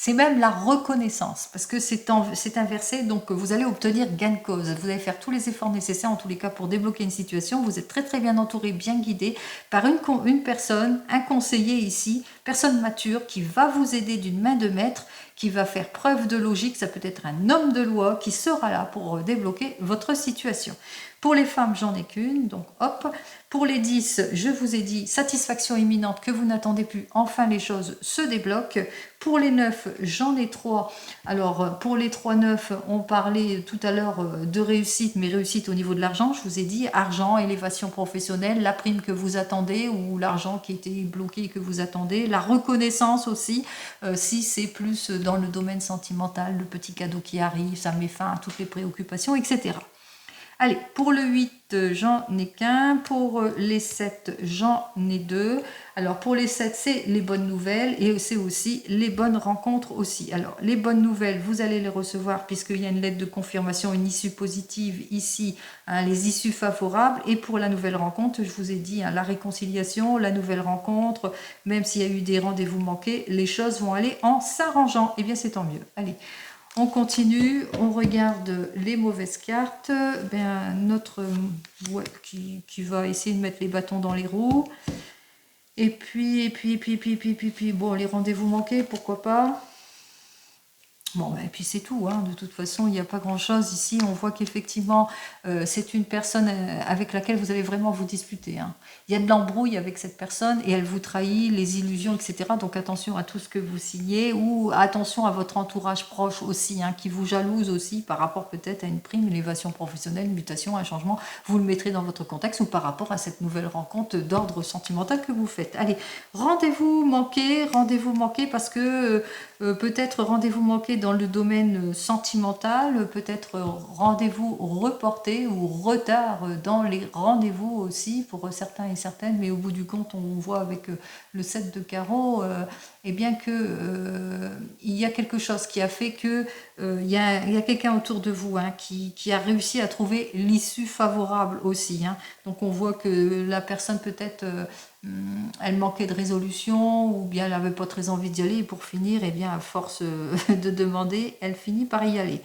C'est même la reconnaissance, parce que c'est inversé, donc vous allez obtenir gain de cause. Vous allez faire tous les efforts nécessaires, en tous les cas, pour débloquer une situation. Vous êtes très très bien entouré, bien guidé par une personne, un conseiller ici, personne mature, qui va vous aider d'une main de maître, qui va faire preuve de logique. Ça peut être un homme de loi qui sera là pour débloquer votre situation. Pour les femmes, j'en ai qu'une, donc hop. Pour les 10, je vous ai dit, satisfaction imminente que vous n'attendez plus, enfin les choses se débloquent. Pour les 9, j'en ai 3. Alors pour les 3-9, on parlait tout à l'heure de réussite, mais réussite au niveau de l'argent. Je vous ai dit argent, élévation professionnelle, la prime que vous attendez ou l'argent qui était bloqué et que vous attendez. La reconnaissance aussi, si c'est plus dans le domaine sentimental, le petit cadeau qui arrive, ça met fin à toutes les préoccupations, etc. Allez, pour le 8, j'en ai qu'un. Pour les 7, j'en ai 2. Alors, pour les 7, c'est les bonnes nouvelles et c'est aussi les bonnes rencontres aussi. Alors, les bonnes nouvelles, vous allez les recevoir puisqu'il y a une lettre de confirmation, une issue positive ici, hein, les issues favorables. Et pour la nouvelle rencontre, je vous ai dit, hein, la réconciliation, la nouvelle rencontre, même s'il y a eu des rendez-vous manqués, les choses vont aller en s'arrangeant. Eh bien, c'est tant mieux. Allez. On continue, on regarde les mauvaises cartes. Ben, notre qui va essayer de mettre les bâtons dans les roues. Et puis, bon, les rendez-vous manqués, pourquoi pas. Bon, et puis c'est tout, hein. De toute façon, il n'y a pas grand-chose ici. On voit qu'effectivement, c'est une personne avec laquelle vous allez vraiment vous disputer. Hein. Il y a de l'embrouille avec cette personne et elle vous trahit, les illusions, etc. Donc attention à tout ce que vous signez ou attention à votre entourage proche aussi, hein, qui vous jalouse aussi par rapport peut-être à une prime, une élévation professionnelle, une mutation, un changement. Vous le mettrez dans votre contexte ou par rapport à cette nouvelle rencontre d'ordre sentimental que vous faites. Allez, rendez-vous manqué parce que peut-être rendez-vous manqué dans le domaine sentimental, peut-être rendez-vous reporté ou retard dans les rendez-vous aussi pour certains et certaines, mais au bout du compte, on voit avec le 7 de carreau, et bien que il y a quelque chose qui a fait que il y a quelqu'un autour de vous hein, qui a réussi à trouver l'issue favorable aussi. Hein. Donc on voit que la personne peut-être elle manquait de résolution ou bien elle n'avait pas très envie d'y aller et pour finir, et bien à force de demander, elle finit par y aller.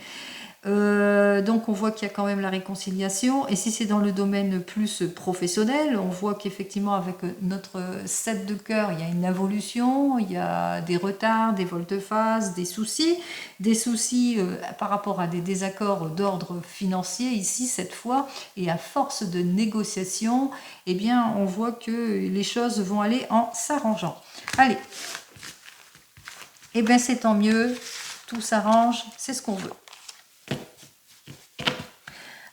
Donc on voit qu'il y a quand même la réconciliation et si c'est dans le domaine plus professionnel, on voit qu'effectivement avec notre 7 de cœur, il y a une évolution, il y a des retards, des volte-face, des soucis par rapport à des désaccords d'ordre financier ici cette fois et à force de négociation, eh bien on voit que les choses vont aller en s'arrangeant. Allez, eh bien c'est tant mieux, tout s'arrange, c'est ce qu'on veut.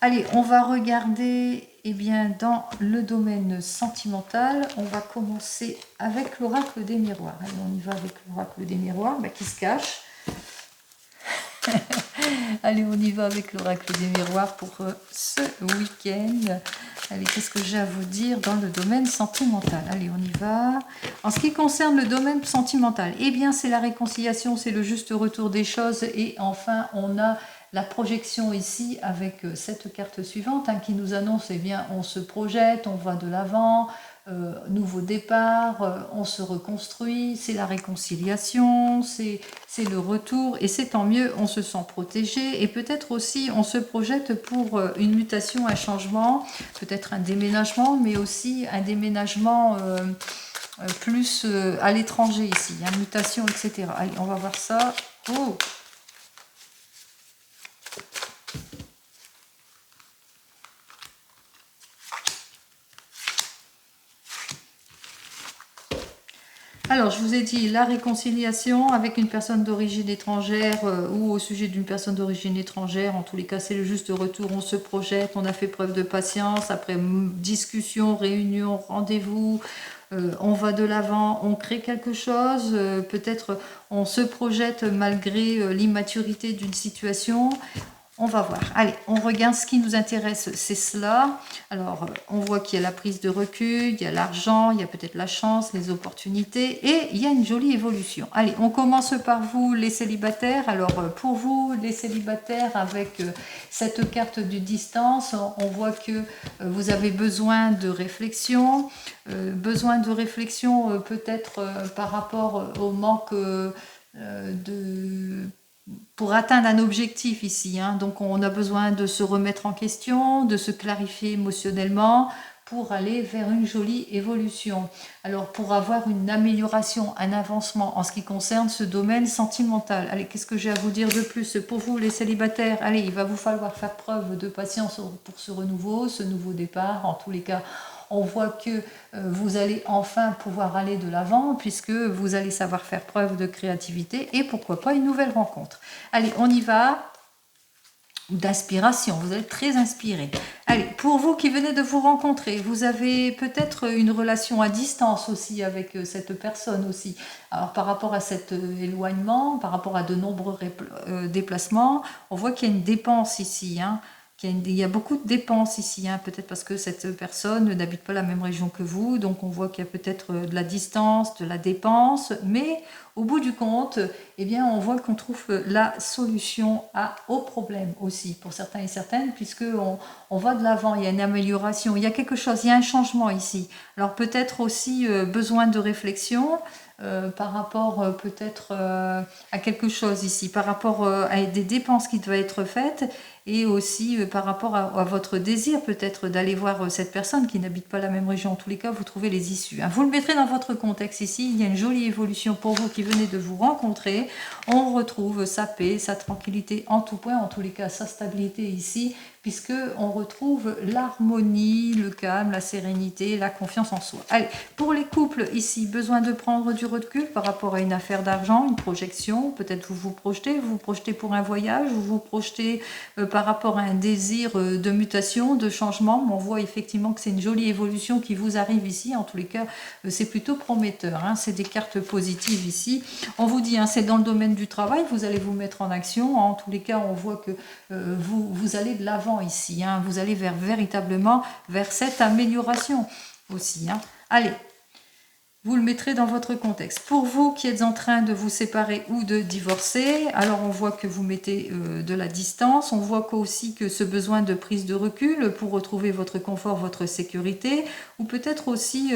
Allez, on va regarder eh bien, dans le domaine sentimental. On va commencer avec l'oracle des miroirs. Allez, on y va avec l'oracle des miroirs qui se cache. Allez, on y va avec l'oracle des miroirs pour ce week-end. Allez, qu'est-ce que j'ai à vous dire dans le domaine sentimental? Allez, on y va. En ce qui concerne le domaine sentimental, eh bien, c'est la réconciliation, c'est le juste retour des choses. Et enfin, on a la projection ici avec cette carte suivante qui nous annonce, eh bien, on se projette, on va de l'avant, nouveau départ, on se reconstruit, c'est la réconciliation, c'est le retour et c'est tant mieux, on se sent protégé et peut-être aussi on se projette pour une mutation, un changement, peut-être un déménagement, mais aussi un déménagement plus à l'étranger ici, mutation, etc. Allez, on va voir ça. Oh! Alors, je vous ai dit la réconciliation avec une personne d'origine étrangère ou au sujet d'une personne d'origine étrangère. En tous les cas, c'est le juste retour. On se projette, on a fait preuve de patience. Après discussion, réunion, rendez-vous, on va de l'avant, on crée quelque chose. Peut-être on se projette malgré l'immaturité d'une situation. On va voir. Allez, on regarde ce qui nous intéresse, c'est cela. Alors, on voit qu'il y a la prise de recul, il y a l'argent, il y a peut-être la chance, les opportunités et il y a une jolie évolution. Allez, on commence par vous, les célibataires. Alors, pour vous, les célibataires, avec cette carte du distance, on voit que vous avez besoin de réflexion. Peut-être par rapport au manque pour atteindre un objectif ici. Donc on a besoin de se remettre en question, de se clarifier émotionnellement pour aller vers une jolie évolution. Alors pour avoir une amélioration, un avancement en ce qui concerne ce domaine sentimental. Allez, qu'est-ce que j'ai à vous dire de plus pour vous les célibataires? Allez, il va vous falloir faire preuve de patience pour ce nouveau départ. En tous les cas, on voit que vous allez enfin pouvoir aller de l'avant puisque vous allez savoir faire preuve de créativité et pourquoi pas une nouvelle rencontre. Allez, on y va. D'inspiration, vous êtes très inspiré. Allez, pour vous qui venez de vous rencontrer, vous avez peut-être une relation à distance aussi avec cette personne aussi. Alors par rapport à cet éloignement, par rapport à de nombreux déplacements, on voit qu'il y a une dépense ici. Il y a beaucoup de dépenses ici, peut-être parce que cette personne n'habite pas la même région que vous, donc on voit qu'il y a peut-être de la distance, de la dépense, mais au bout du compte, eh bien, on voit qu'on trouve la solution au problème aussi, pour certains et certaines, puisqu'on va de l'avant, il y a une amélioration, il y a quelque chose, il y a un changement ici. Alors peut-être aussi besoin de réflexion, par rapport peut-être à quelque chose ici, par rapport à des dépenses qui doivent être faites et aussi par rapport à votre désir peut-être d'aller voir cette personne qui n'habite pas la même région. En tous les cas, vous trouvez les issues. Vous le mettrez dans votre contexte ici, il y a une jolie évolution pour vous qui venez de vous rencontrer. On retrouve sa paix, sa tranquillité en tout point, en tous les cas sa stabilité ici, puisque on retrouve l'harmonie, le calme, la sérénité, la confiance en soi. Allez, pour les couples ici, besoin de prendre du recul par rapport à une affaire d'argent, une projection, peut-être vous vous projetez pour un voyage, vous vous projetez par rapport à un désir de mutation, de changement. On voit effectivement que c'est une jolie évolution qui vous arrive ici. En tous les cas, c'est plutôt prometteur. Hein. C'est des cartes positives ici. On vous dit, hein, c'est dans le domaine du travail, vous allez vous mettre en action. En tous les cas, on voit que vous allez de l'avant ici. Hein. Vous allez véritablement vers cette amélioration aussi. Hein. Allez, vous le mettrez dans votre contexte. Pour vous qui êtes en train de vous séparer ou de divorcer, alors on voit que vous mettez de la distance, on voit aussi que ce besoin de prise de recul pour retrouver votre confort, votre sécurité, ou peut-être aussi,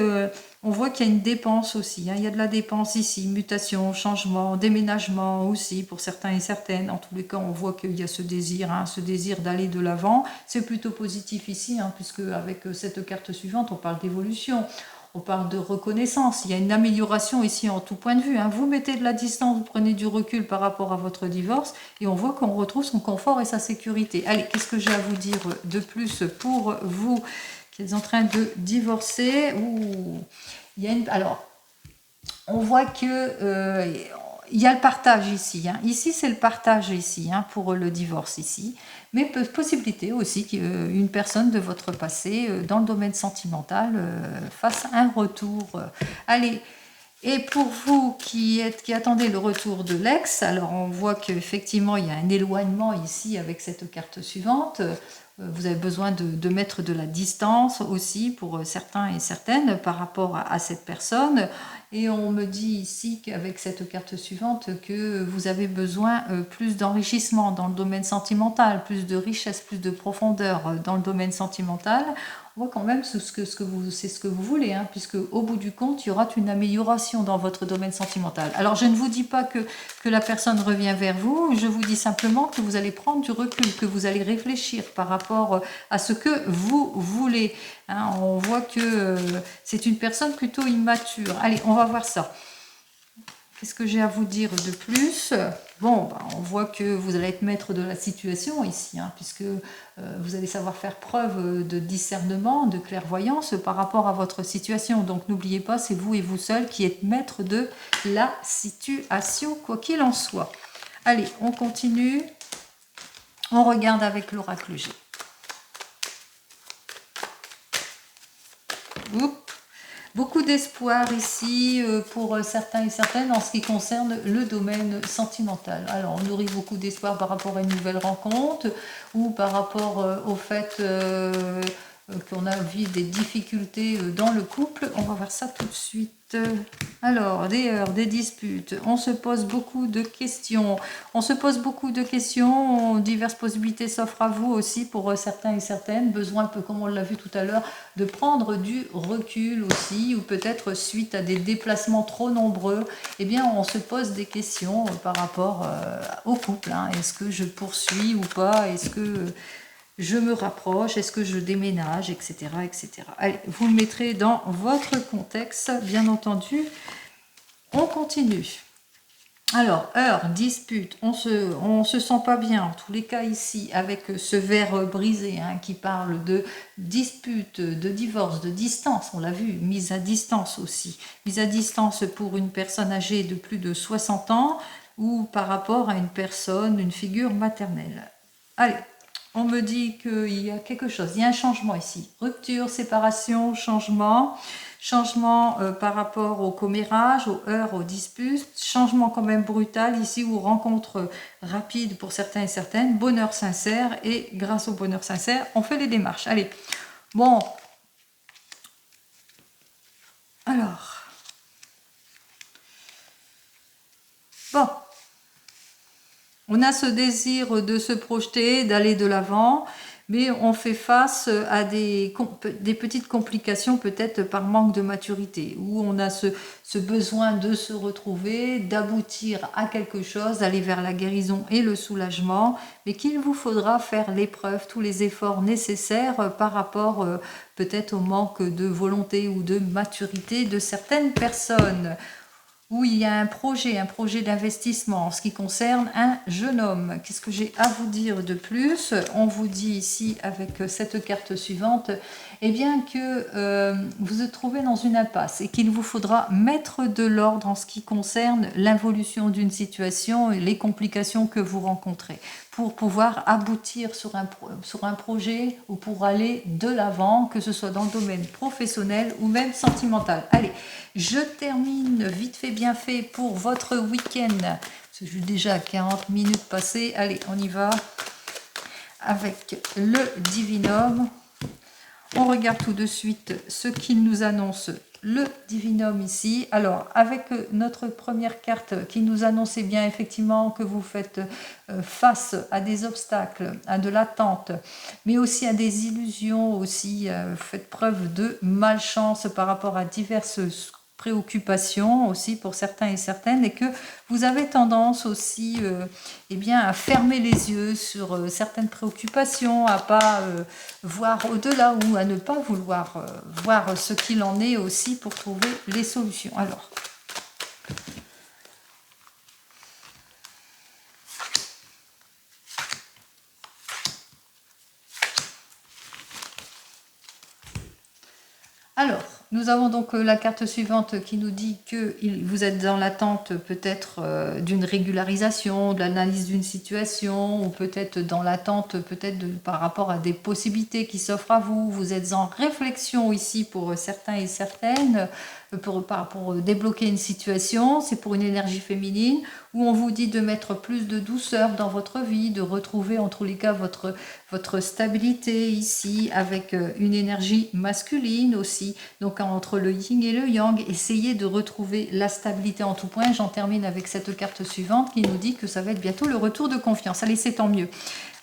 on voit qu'il y a une dépense aussi, hein. Il y a de la dépense ici, mutation, changement, déménagement aussi pour certains et certaines. En tous les cas, on voit qu'il y a ce désir, hein, ce désir d'aller de l'avant. C'est plutôt positif ici, hein, puisque avec cette carte suivante, on parle d'évolution. On parle de reconnaissance, il y a une amélioration ici en tout point de vue. Hein. Vous mettez de la distance, vous prenez du recul par rapport à votre divorce et on voit qu'on retrouve son confort et sa sécurité. Allez, qu'est-ce que j'ai à vous dire de plus pour vous qui êtes en train de divorcer? Alors, on voit que... il y a le partage ici. Hein. Ici, c'est le partage ici, hein, pour le divorce ici. Mais possibilité aussi qu'une personne de votre passé, dans le domaine sentimental, fasse un retour. Allez, et pour vous qui attendez le retour de l'ex, alors on voit qu'effectivement, il y a un éloignement ici avec cette carte suivante. Vous avez besoin de mettre de la distance aussi pour certains et certaines par rapport à cette personne. Et on me dit ici qu'avec cette carte suivante que vous avez besoin plus d'enrichissement dans le domaine sentimental, plus de richesse, plus de profondeur dans le domaine sentimental. On voit quand même c'est ce que vous voulez, hein, puisque au bout du compte, il y aura une amélioration dans votre domaine sentimental. Alors, je ne vous dis pas que la personne revient vers vous, je vous dis simplement que vous allez prendre du recul, que vous allez réfléchir par rapport à ce que vous voulez. Hein. On voit que c'est une personne plutôt immature. Allez, on va voir ça. Qu'est-ce que j'ai à vous dire de plus? Bon, on voit que vous allez être maître de la situation ici, hein, puisque vous allez savoir faire preuve de discernement, de clairvoyance par rapport à votre situation. Donc n'oubliez pas, c'est vous et vous seul qui êtes maître de la situation, quoi qu'il en soit. Allez, on continue. On regarde avec l'oracle G. Oups. Beaucoup d'espoir ici pour certains et certaines en ce qui concerne le domaine sentimental. Alors, on nourrit beaucoup d'espoir par rapport à une nouvelle rencontre ou par rapport au fait qu'on a vu des difficultés dans le couple. On va voir ça tout de suite. Alors, des heurts, des disputes, on se pose beaucoup de questions. Diverses possibilités s'offrent à vous aussi pour certains et certaines. Besoin, un peu comme on l'a vu tout à l'heure, de prendre du recul aussi, ou peut-être suite à des déplacements trop nombreux, eh bien, on se pose des questions par rapport au couple. Hein. Est-ce que je poursuis ou pas? Est-ce que je me rapproche, est-ce que je déménage, etc., etc. Allez, vous le mettrez dans votre contexte, bien entendu. On continue. Alors, heurts, dispute, on se sent pas bien, en tous les cas ici, avec ce verre brisé, hein, qui parle de dispute, de divorce, de distance, on l'a vu, mise à distance aussi. Mise à distance pour une personne âgée de plus de 60 ans, ou par rapport à une personne, une figure maternelle. Allez. On me dit qu'il y a quelque chose, il y a un changement ici. Rupture, séparation, changement. Changement par rapport au commérage, aux heurts, aux disputes. Changement quand même brutal ici, ou rencontre rapide pour certains et certaines. Bonheur sincère, et grâce au bonheur sincère, on fait les démarches. Allez, bon. Alors. Bon. On a ce désir de se projeter, d'aller de l'avant, mais on fait face à des petites complications, peut-être par manque de maturité, où on a ce besoin de se retrouver, d'aboutir à quelque chose, d'aller vers la guérison et le soulagement, mais qu'il vous faudra faire l'épreuve, tous les efforts nécessaires par rapport peut-être au manque de volonté ou de maturité de certaines personnes. où il y a un projet d'investissement en ce qui concerne un jeune homme. Qu'est-ce que j'ai à vous dire de plus? On vous dit ici avec cette carte suivante, eh bien que vous vous trouvez dans une impasse et qu'il vous faudra mettre de l'ordre en ce qui concerne l'évolution d'une situation et les complications que vous rencontrez pour pouvoir aboutir sur un projet ou pour aller de l'avant, que ce soit dans le domaine professionnel ou même sentimental. Allez, je termine vite fait bien fait pour votre week-end. Je suis déjà à 40 minutes passées. Allez, on y va avec le Divinum. On regarde tout de suite ce qu'il nous annonce, le Divinum ici. Alors, avec notre première carte qui nous annonçait bien effectivement que vous faites face à des obstacles, à de l'attente, mais aussi à des illusions, aussi faites preuve de malchance par rapport à diverses préoccupations aussi pour certains et certaines, et que vous avez tendance aussi eh bien, à fermer les yeux sur certaines préoccupations, à pas voir au-delà ou à ne pas vouloir voir ce qu'il en est aussi pour trouver les solutions. Alors, nous avons donc la carte suivante qui nous dit que vous êtes dans l'attente peut-être d'une régularisation, de l'analyse d'une situation, ou peut-être dans l'attente par rapport à des possibilités qui s'offrent à vous. Vous êtes en réflexion ici pour certains et certaines, pour débloquer une situation. C'est pour une énergie féminine où on vous dit de mettre plus de douceur dans votre vie, de retrouver en tous les cas votre stabilité ici avec une énergie masculine aussi. Donc entre le yin et le yang, essayez de retrouver la stabilité en tout point. J'en termine avec cette carte suivante qui nous dit que ça va être bientôt le retour de confiance. Allez, c'est tant mieux.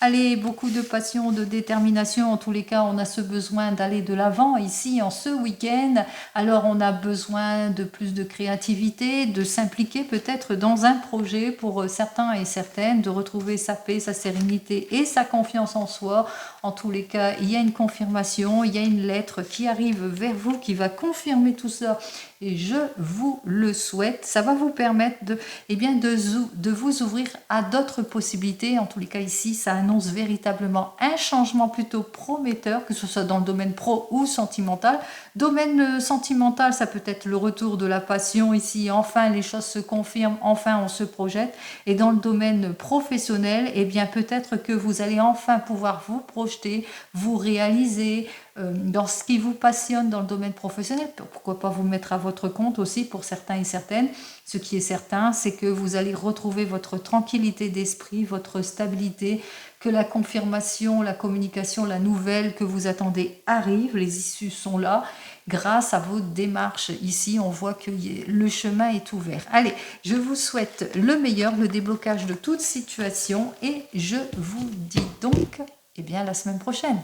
Allez, beaucoup de passion, de détermination. En tous les cas, on a ce besoin d'aller de l'avant ici en ce week-end. Alors, on a besoin de plus de créativité, de s'impliquer peut-être dans un projet pour certains et certaines, de retrouver sa paix, sa sérénité et sa confiance en soi. En tous les cas, il y a une confirmation, il y a une lettre qui arrive vers vous qui va confirmer tout ça. Et je vous le souhaite. Ça va vous permettre de vous ouvrir à d'autres possibilités. En tous les cas, ici, ça annonce véritablement un changement plutôt prometteur, que ce soit dans le domaine pro ou sentimental. Domaine sentimental, ça peut être le retour de la passion ici. Enfin, les choses se confirment. Enfin, on se projette. Et dans le domaine professionnel, eh bien, peut-être que vous allez enfin pouvoir vous projeter, vous réaliser, dans ce qui vous passionne dans le domaine professionnel. Pourquoi pas vous mettre à votre compte aussi pour certains et certaines. Ce qui est certain, c'est que vous allez retrouver votre tranquillité d'esprit, votre stabilité, que la confirmation, la communication, la nouvelle que vous attendez arrive, les issues sont là. Grâce à vos démarches ici, on voit que le chemin est ouvert. Allez, je vous souhaite le meilleur, le déblocage de toute situation et je vous dis donc, eh bien, la semaine prochaine.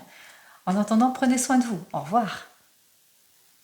En attendant, prenez soin de vous. Au revoir.